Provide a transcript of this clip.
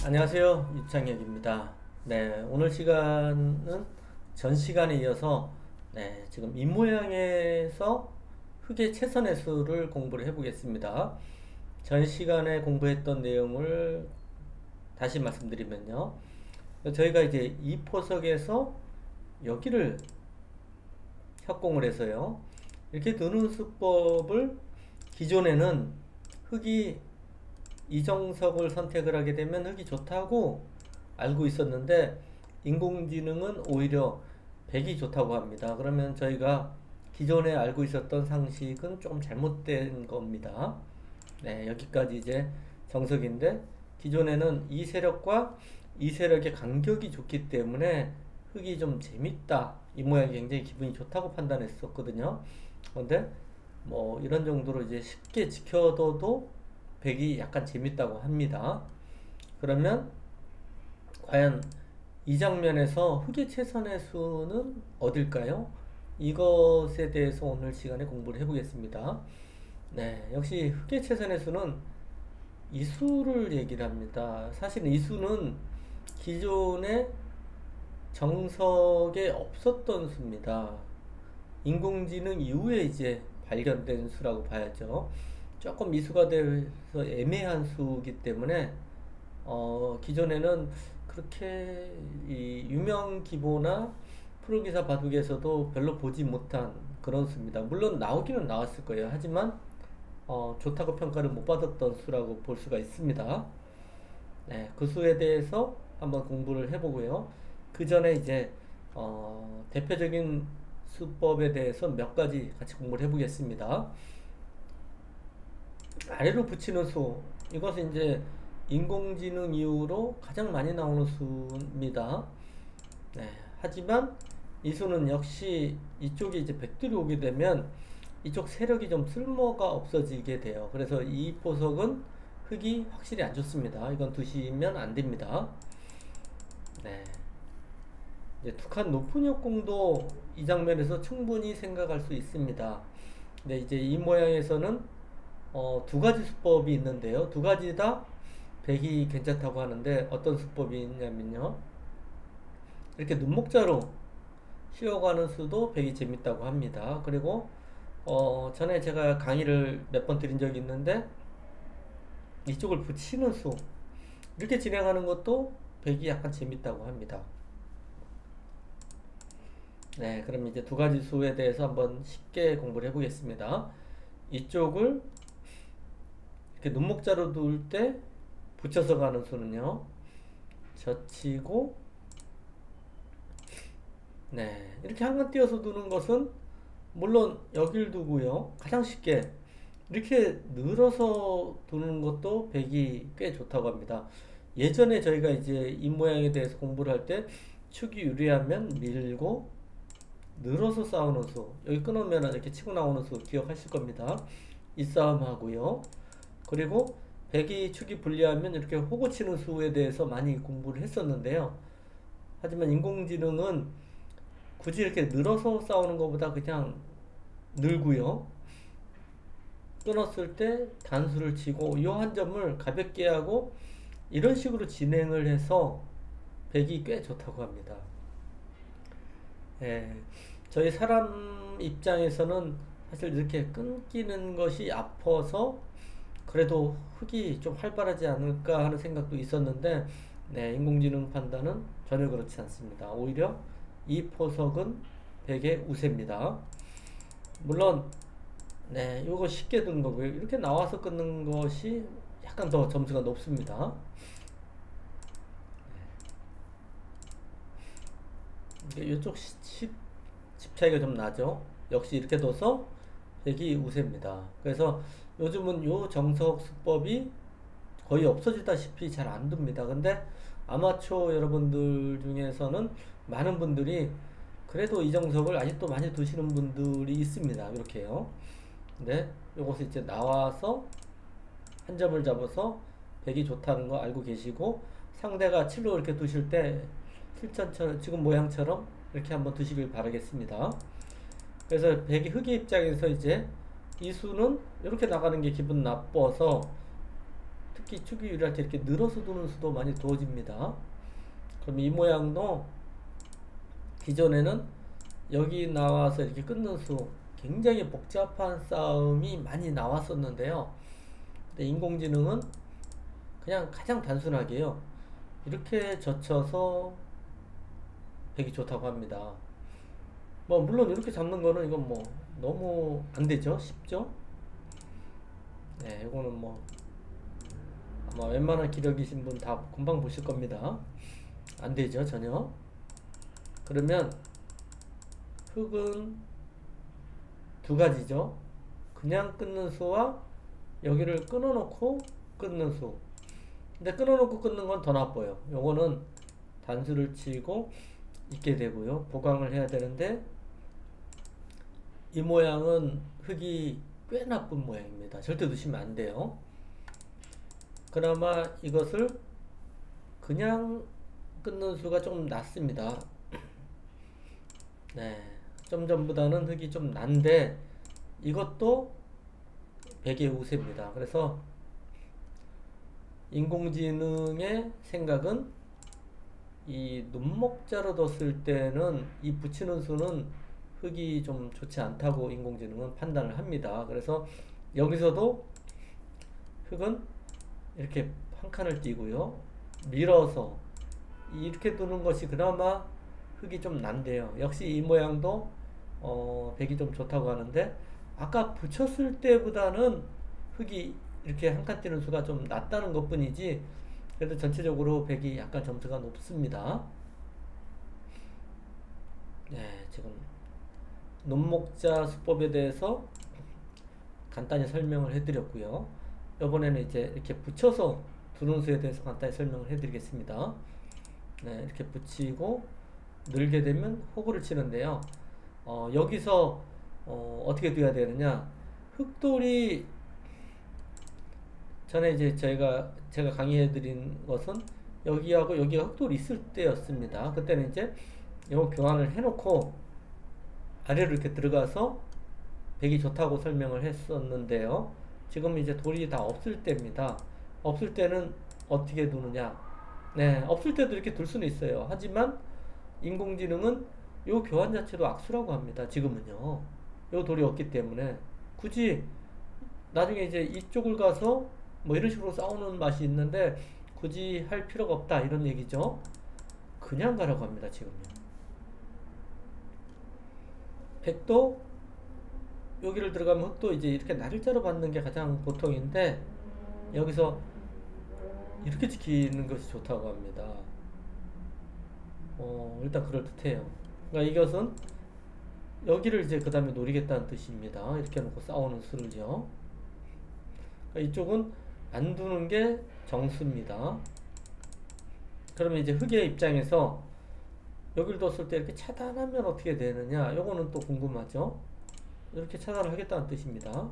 안녕하세요. 유창혁입니다. 네, 오늘 시간은 전 시간에 이어서 지금 입모양에서 흙의 최선의 수를 공부를 해보겠습니다. 전 시간에 공부했던 내용을 다시 말씀드리면요. 저희가 이제 이 포석에서 여기를 협공을 해서요. 이렇게 드는 수법을 기존에는 흙이 이정석을 선택을 하게 되면 흙이 좋다고 알고 있었는데 인공지능은 오히려 백이 좋다고 합니다. 그러면 저희가 기존에 알고 있었던 상식은 조금 잘못된 겁니다. 네, 여기까지 이제 정석인데 기존에는 이 세력과 이 세력의 간격이 좋기 때문에 흙이 좀 재밌다. 이 모양이 굉장히 기분이 좋다고 판단했었거든요. 그런데 뭐 이런 정도로 이제 쉽게 지켜둬도 백이 약간 재밌다고 합니다. 그러면 과연 이 장면에서 흙의 최선의 수는 어딜까요? 이것에 대해서 오늘 시간에 공부를 해보겠습니다. 네, 역시 흙의 최선의 수는 이 수를 얘기를 합니다. 사실 이 수는 기존의 정석에 없었던 수입니다. 인공지능 이후에 이제 발견된 수라고 봐야죠. 조금 미수가 돼서 애매한 수이기 때문에 기존에는 그렇게 이 유명 기보나 프로기사 바둑에서도 별로 보지 못한 그런 수입니다. 물론 나오기는 나왔을 거예요. 하지만 좋다고 평가를 못 받았던 수라고 볼 수가 있습니다. 네, 그 수에 대해서 한번 공부를 해보고요. 그 전에 이제 대표적인 수법에 대해서 몇 가지 같이 공부를 해보겠습니다. 아래로 붙이는 수, 이것은 이제 인공지능 이후로 가장 많이 나오는 수입니다. 네, 하지만 이 수는 역시 이쪽에 이제 백들이 오게 되면 이쪽 세력이 좀 쓸모가 없어지게 돼요. 그래서 이 포석은 흙이 확실히 안 좋습니다. 이건 두시면 안 됩니다. 네. 이제 두 칸 높은 역공도 이 장면에서 충분히 생각할 수 있습니다. 근데 이제 이 모양에서는 두 가지 수법이 있는데요. 두 가지 다 백이 괜찮다고 하는데 어떤 수법이 있냐면요. 이렇게 눈목자로 씌워가는 수도 백이 재밌다고 합니다. 그리고 전에 제가 강의를 몇 번 드린 적이 있는데 이쪽을 붙이는 수 이렇게 진행하는 것도 백이 약간 재밌다고 합니다. 네, 그럼 이제 두 가지 수에 대해서 한번 쉽게 공부를 해보겠습니다. 이쪽을 이렇게 눈목자로 둘 때 붙여서 가는 수는요. 젖히고 네, 이렇게 한 칸 띄어서 두는 것은 물론 여길 두고요. 가장 쉽게 이렇게 늘어서 두는 것도 백이 꽤 좋다고 합니다. 예전에 저희가 이제 이 모양에 대해서 공부를 할 때 축이 유리하면 밀고 늘어서 싸우는 수, 여기 끊으면 이렇게 치고 나오는 수 기억하실 겁니다. 이 싸움 하고요. 그리고 백이 축이 불리하면 이렇게 호구 치는 수에 대해서 많이 공부를 했었는데요. 하지만 인공지능은 굳이 이렇게 늘어서 싸우는 것보다 그냥 늘고요. 끊었을 때 단수를 치고 이 한 점을 가볍게 하고 이런 식으로 진행을 해서 백이 꽤 좋다고 합니다. 예, 저희 사람 입장에서는 사실 이렇게 끊기는 것이 아파서 그래도 흙이 좀 활발하지 않을까 하는 생각도 있었는데 네, 인공지능 판단은 전혀 그렇지 않습니다. 오히려 이 포석은 백의 우세입니다. 물론 네, 요거 쉽게 둔 거고요. 이렇게 나와서 끊는 것이 약간 더 점수가 높습니다. 이쪽 십 차이가 좀 나죠. 역시 이렇게 둬서 백이 우세입니다. 그래서 요즘은 요 정석 수법이 거의 없어지다시피 잘 안 둡니다. 근데 아마추어 여러분들 중에서는 많은 분들이 그래도 이 정석을 아직도 많이 두시는 분들이 있습니다. 이렇게요. 근데 요것이 이제 나와서 한 점을 잡아서 백이 좋다는 거 알고 계시고 상대가 7로 이렇게 두실 때 실전처럼 지금 모양처럼 이렇게 한번 두시길 바라겠습니다. 그래서 백이 흙의 입장에서 이제 이 수는 이렇게 나가는 게 기분 나빠서 특히 축이 유리할 때 이렇게 늘어서 두는 수도 많이 두어집니다. 그럼 이 모양도 기존에는 여기 나와서 이렇게 끊는 수 굉장히 복잡한 싸움이 많이 나왔었는데요. 근데 인공지능은 그냥 가장 단순하게요. 이렇게 젖혀서 되기 좋다고 합니다. 뭐 물론 이렇게 잡는 거는 이건 뭐 너무 안 되죠. 쉽죠? 네, 이거는 뭐 아마 웬만한 기력이신 분 다 금방 보실 겁니다. 안 되죠, 전혀. 그러면 흙은 두 가지죠. 그냥 끊는 수와 여기를 끊어놓고 끊는 수. 근데 끊어놓고 끊는 건 더 나빠요. 요거는 단수를 치고 있게 되고요. 보강을 해야 되는데 이 모양은 흙이 꽤 나쁜 모양입니다. 절대 두시면 안 돼요. 그나마 이것을 그냥 끊는 수가 좀 낫습니다. 네, 좀 전보다는 흙이 좀 난데 이것도 100의 우세입니다. 그래서 인공지능의 생각은 이 눈목자로 뒀을 때는 이 붙이는 수는 흙이 좀 좋지 않다고 인공지능은 판단을 합니다. 그래서 여기서도 흙은 이렇게 한 칸을 띄고요. 밀어서 이렇게 두는 것이 그나마 흙이 좀 난데요. 역시 이 모양도 백이 좀 좋다고 하는데 아까 붙였을 때보다는 흙이 이렇게 한 칸 띄는 수가 좀 낮다는 것 뿐이지 그래도 전체적으로 백이 약간 점수가 높습니다. 네, 지금 논목자 수법에 대해서 간단히 설명을 해드렸고요. 이번에는 이제 이렇게 붙여서 두는 수에 대해서 간단히 설명을 해드리겠습니다. 네, 이렇게 붙이고 늘게 되면 호구를 치는데요. 여기서 어떻게 둬야 되느냐? 흙돌이 전에 이제 제가 강의해드린 것은 여기하고 여기가 흙돌이 있을 때였습니다. 그때는 이제 이거 교환을 해놓고 아래로 이렇게 들어가서 백이 좋다고 설명을 했었는데요. 지금 이제 돌이 다 없을 때입니다. 없을 때는 어떻게 두느냐? 네, 없을 때도 이렇게 둘 수는 있어요. 하지만 인공지능은 이 교환 자체도 악수라고 합니다. 지금은요. 이 돌이 없기 때문에 굳이 나중에 이제 이쪽을 가서 뭐 이런 식으로 싸우는 맛이 있는데 굳이 할 필요가 없다 이런 얘기죠. 그냥 가라고 합니다. 지금요. 백도 여기를 들어가면 흙도 이제 이렇게 날짜로 받는 게 가장 보통인데 여기서 이렇게 지키는 것이 좋다고 합니다. 일단 그럴듯해요. 그러니까 이것은 여기를 이제 그 다음에 노리겠다는 뜻입니다. 이렇게 해놓고 싸우는 수를요. 그러니까 이쪽은 안 두는 게 정수입니다. 그러면 이제 흙의 입장에서 여기를 뒀을 때 이렇게 차단하면 어떻게 되느냐? 요거는 또 궁금하죠? 이렇게 차단을 하겠다는 뜻입니다.